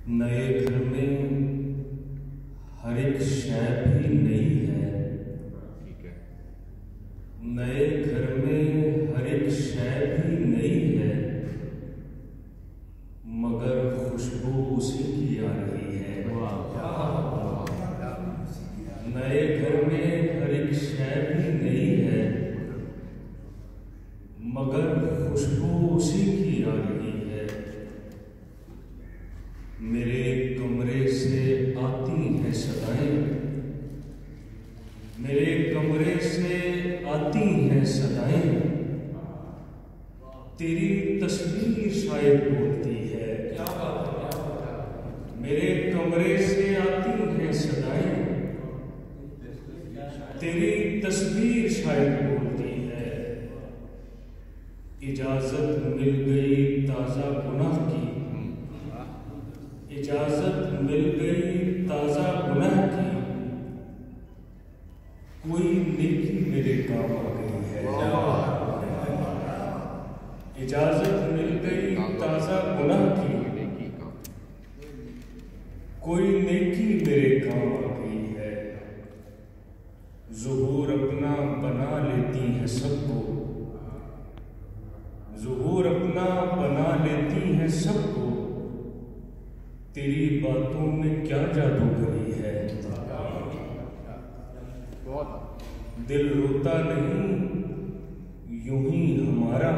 नए घर में हर एक शय भी नई है। ठीक है। नए घर में हर एक शय भी नई है, मगर खुशबू उसी की आ रही है। नए घर में हर एक शय भी नई है, मगर खुशबू उसी की आ रही है। मेरे कमरे से आती हैं सदाएं, मेरे कमरे से आती हैं सदाएं, तेरी तस्वीर शायद बोलती है। मेरे कमरे से आती हैं सदाएं, तेरी तस्वीर शायद बोलती है। इजाजत मिल गई ताजा गुनाह की, इजाजत मिल गई ताजा गुनाह की, कोई नेकी मेरे काम आ गई है। इजाजत मिल गई ताजा गुनाह की, कोई नेकी मेरे काम आ गई है। ज़ुहूर अपना बना लेती है सबको, ज़ुहूर अपना बना लेती है सबको, तेरी बातों में क्या जादूगरी है। दिल रोता नहीं यूं ही हमारा,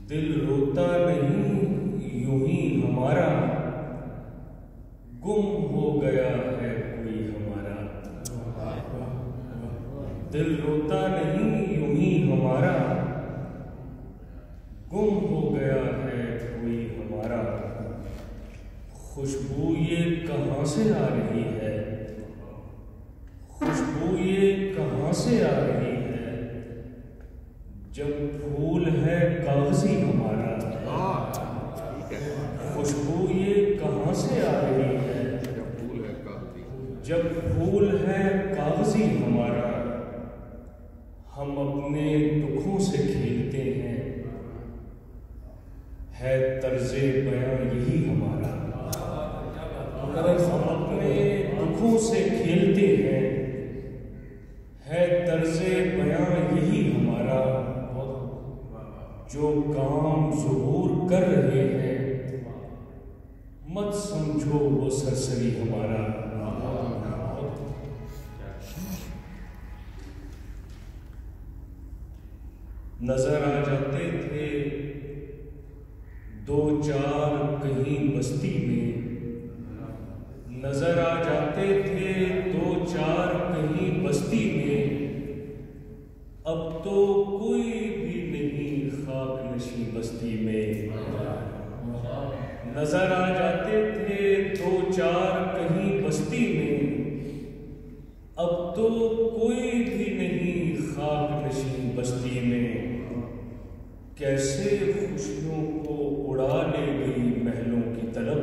दिल रोता नहीं यूं ही हमारा, गुम हो गया है कोई हमारा। दिल रोता नहीं यूं ही हमारा, गुम हो गया है कोई हमारा। खुशबू ये कहाँ से आ रही है, खुशबू ये कहाँ से आ रही है, जब फूल है कागजी हमारा। खुशबू ये कहाँ से आ रही है, जब फूल है कागजी हमारा। हम अपने दुखों से खेलते हैं, है तर्ज़े बयां यही हमारा। हम अपने दुखों से खेलते हैं, है तर्ज़े बयां यही हमारा। जो काम ज़ुहूर कर रहे हैं, मत समझो वो सरसरी हमारा। नजर आ जाते थे दो चार कहीं बस्ती में, नजर आ जाते थे दो चार कहीं बस्ती में, अब तो कोई भी नहीं खाक नशी बस्ती में। नजर आ जाते थे दो चार कहीं बस्ती में, अब तो कोई भी नहीं खाक नशी बस्ती में। कैसे खुशियों को उड़ा ले गई महलों की तलब,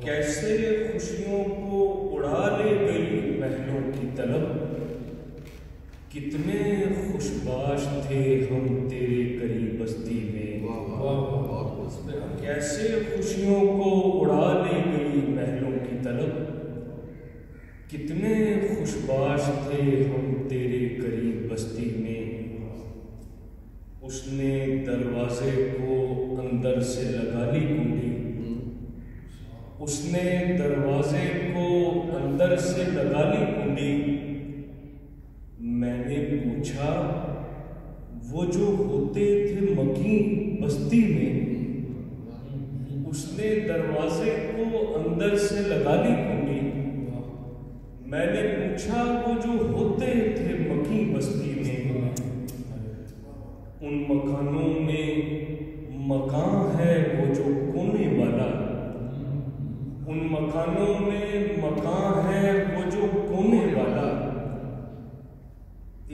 कैसे खुशियों को उड़ा ले गई महलों की तलब। कितने खुशबाश थे हम तेरे करीब बस्ती में। कैसे खुशियों को उड़ा ले गई महलों की तलब, कितने खुशबाश थे हम तेरे करीब बस्ती में। उसने दरवाजे को अंदर से लगा ली कुंडी, उसने दरवाजे को अंदर से लगा ली कुंडी। मैंने पूछा वो जो होते थे मकी बस्ती में, उसने दरवाजे को अंदर से लगा ली कुंडी। मैंने पूछा वो जो होते थे मकी बस्ती में, उन मकानों में मकान है वो जो कोने वाला, उन मकानों में मकान है वो जो कोने वाला।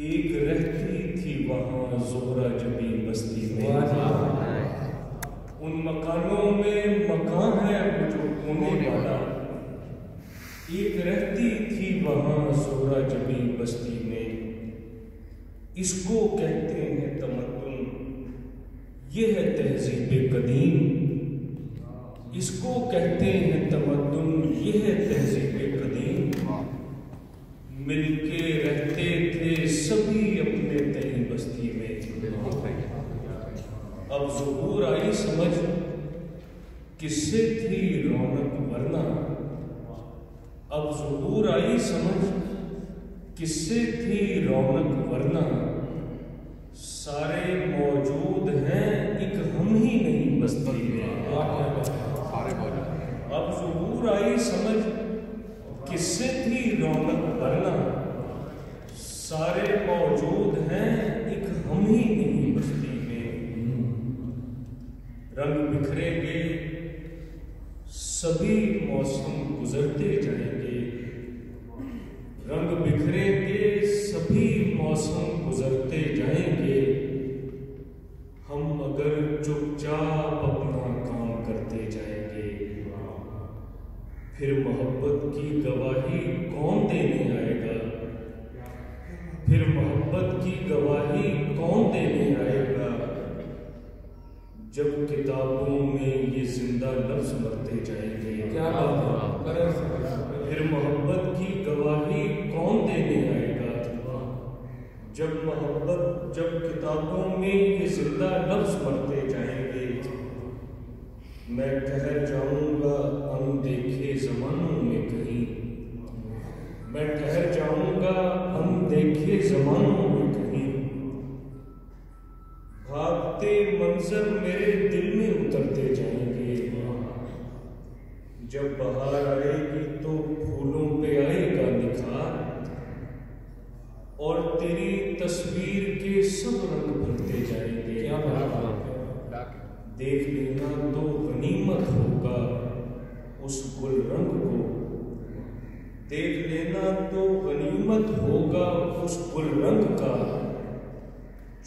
एक रहती थी वहां ज़ोहरा जबी बस्ती में, उन मकानों में मकान है वो जो कोने वाला। एक रहती थी वहां ज़ोहरा जबी बस्ती में। इसको कहते हैं तमद्दुन, ये है तहज़ीब कदीम। इसको कहते हैं तमद्दुन, ये है तहजीब कदीम। मिलके रहते थे सभी अपने तही बस्ती में। अब ज़ुहूर आई समझ किससे थी रौनक वरना। अब ज़ुहूर आई समझ किससे थी रौनक वरना। सारे मौजूद हैं एक हम ही नहीं बस्ती में। अब ज़ुहूर आई समझ किससे थी रौनक वरना। सारे मौजूद हैं एक हम ही नहीं बस्ती में। रंग बिखरेंगे सभी मौसम गुजरते जाएंगे। रंग बिखरेंगे सभी मौसम गुजरते जाएंगे। हम अगर चुपचाप अपना काम करते जाएंगे। फिर मोहब्बत की गवाही कौन देने आएगा। फिर मोहब्बत की गवाही कौन देने आएगा। जब किताबों में ये जिंदा लफ्ज मरते जाएंगे। क्या बात है। फिर मोहब्बत की गवाही कौन देने आएगा। जब किताबों में ये जिंदा लफ्ज मरते जाएंगे। मैं ठहर जाऊंगा अनदेखे जमानों में कहीं। मैं ठहर जाऊंगा अनदेखे जमानों में कहीं। भागते मंजर मेरे दिल में उतरते जाएंगे। जब बहार आएगी तो फूलों पे आएगा निखार। और तेरी तस्वीर के सब रंग भरते जाएंगे। देख लेना तो गनीमत होगा उस गुल रंग को। देख लेना तो गनीमत होगा उस गुल रंग का।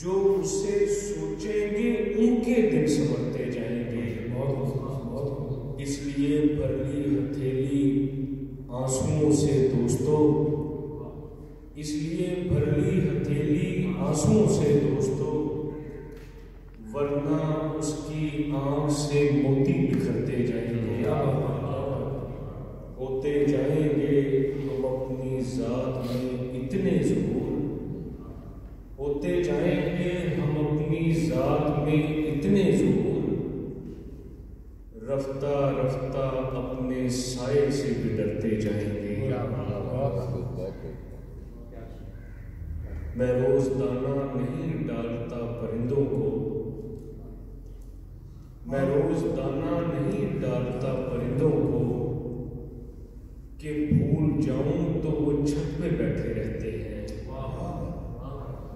जो उसे सोचेंगे उनके दिन संवरते जाएंगे। इसलिए भर ली हथेली आंसुओं से दोस्तों। इसलिए भर ली हथेली आंसुओं से दोस्तों। वरना उसकी आंख से मोती बिखरते जाएंगे। होते जाएंगे हम अपनी जात में इतने ज़ुहूर। होते जाएंगे हम अपनी जात में इतने ज़ुहूर। रफ्ता रफ्ता अपने साए से भी डरते जाएंगे। मैं रोज दाना नहीं डालता परिंदों को। मैं रोज दाना नहीं डालता परिंदों को। कि भूल जाऊं तो वो छत पे बैठे रहते हैं।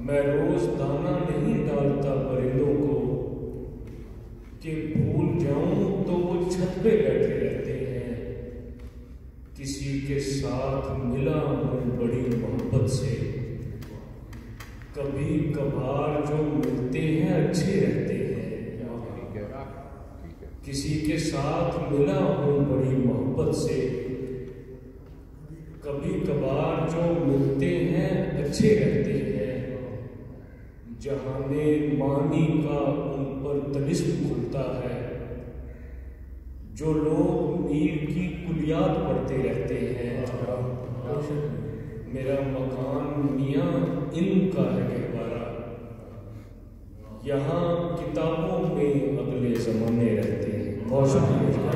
मैं रोज दाना नहीं डालता परिंदों को। कि भूल जाऊं तो वो छत पे बैठे रहते हैं। किसी के साथ मिला हूं बड़ी मोहब्बत से। कभी कभार जो मिलते हैं अच्छे रहते हैं। किसी के साथ मिला हूं बड़ी मोहब्बत से। कभी कभार जो मिलते हैं अच्छे रहते हैं। जहाने मानी का उन पर तलिस्म खुलता है। जो लोग मीर की कुलियात पढ़ते रहते हैं। मेरा मकान मियाँ इनका है गहवारा। यहाँ किताबों में अगले ज़माने रहते हैं। बहुत शुक्रिया।